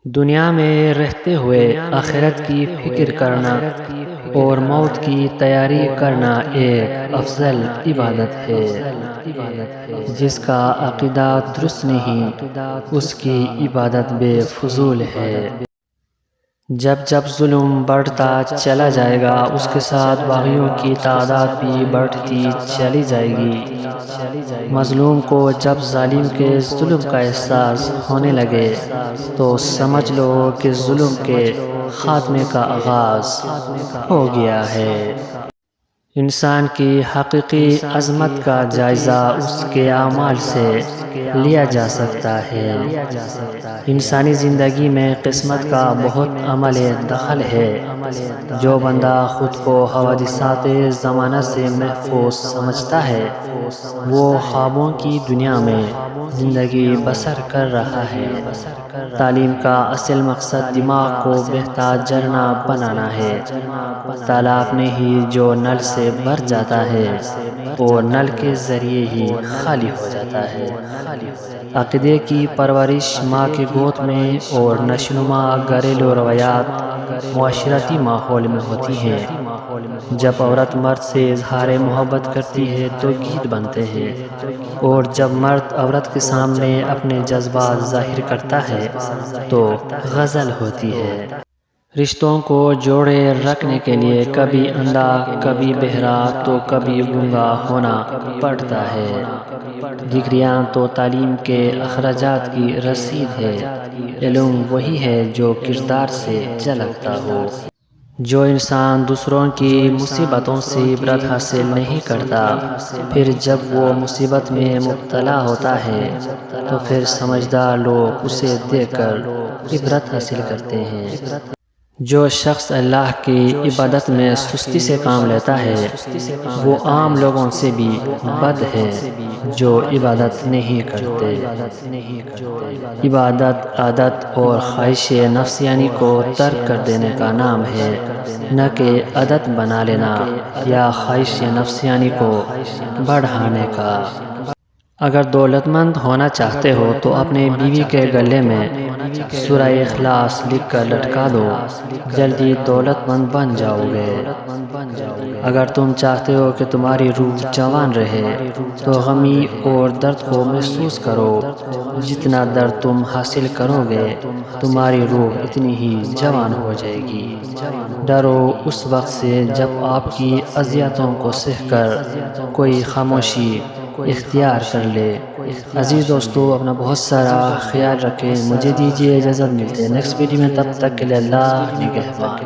دنیا میں رہتے ہوئے آخرت کی فکر کرنا اور موت کی تیاری کرنا ایک افضل عبادت ہے۔ جس کا عقیدہ درست نہیں، اس کی عبادت بے فضول ہے۔ جب جب ظلم بڑھتا چلا جائے گا، اس کے ساتھ باغیوں کی تعداد بھی بڑھتی چلی جائے گی۔ مظلوم کو جب ظالم کے ظلم کا احساس ہونے لگے تو سمجھ لو کہ ظلم کے خاتمے کا آغاز ہو گیا ہے۔ انسان کی حقیقی عظمت کا جائزہ اس کے اعمال سے لیا جا سکتا ہے۔ انسانی زندگی میں قسمت کا بہت عمل دخل ہے۔ جو بندہ خود کو حوادثات زمانہ سے محفوظ سمجھتا ہے، وہ خوابوں کی دنیا میں زندگی بسر کر رہا ہے۔ تعلیم کا اصل مقصد دماغ کو بہتا جھرنا بنانا ہے۔ تالاب میں ہی جو نل سے بھر جاتا ہے وہ نل کے ذریعے ہی خالی ہو جاتا ہے۔ عقیدے کی پرورش ماں کی گود میں اور نشوونما گھریلو روایات معاشرتی ماحول میں ہوتی ہیں۔ جب عورت مرد سے اظہار محبت کرتی ہے تو گیت بنتے ہیں، اور جب مرد عورت کے سامنے اپنے جذبات ظاہر کرتا ہے تو غزل ہوتی ہے۔ رشتوں کو جوڑے رکھنے کے لیے کبھی اندھا، کبھی بہرا تو کبھی گونگا ہونا پڑتا ہے۔ ڈگریاں تو تعلیم کے اخراجات کی رسید ہے۔ علم وہی ہے جو کردار سے جھلکتا ہو۔ جو انسان دوسروں کی مصیبتوں سے عبرت حاصل نہیں کرتا، پھر جب وہ مصیبت میں مبتلا ہوتا ہے تو پھر سمجھدار لوگ اسے دیکھ کر عبرت حاصل کرتے ہیں۔ جو شخص اللہ کی عبادت میں سستی سے کام لیتا ہے وہ عام لوگوں سے بھی بد ہے جو عبادت نہیں کرتے۔ عبادت عادت اور خواہش نفسانی کو ترک کر دینے کا نام ہے، نہ کہ عادت بنا لینا یا خواہش نفسانی کو بڑھانے کا۔ اگر دولت مند ہونا چاہتے ہو تو اپنے بیوی کے گلے میں سورہ اخلاص لکھ کر لٹکا دو، جلدی دولت مند بن جاؤ گے۔ اگر تم چاہتے ہو کہ تمہاری روح جوان رہے تو غمی اور درد کو محسوس کرو۔ جتنا درد تم حاصل کرو گے تمہاری روح اتنی ہی جوان ہو جائے گی۔ ڈرو اس وقت سے جب آپ کی اذیتوں کو سہ کر کوئی خاموشی اختیار کر لے۔ عزیز دوستو، اپنا بہت سارا خیال رکھیں۔ مجھے دیجیے اجازت، ملتے ہیں نیکسٹ ویڈیو میں، تب تک کے لیے اللہ نگہبان۔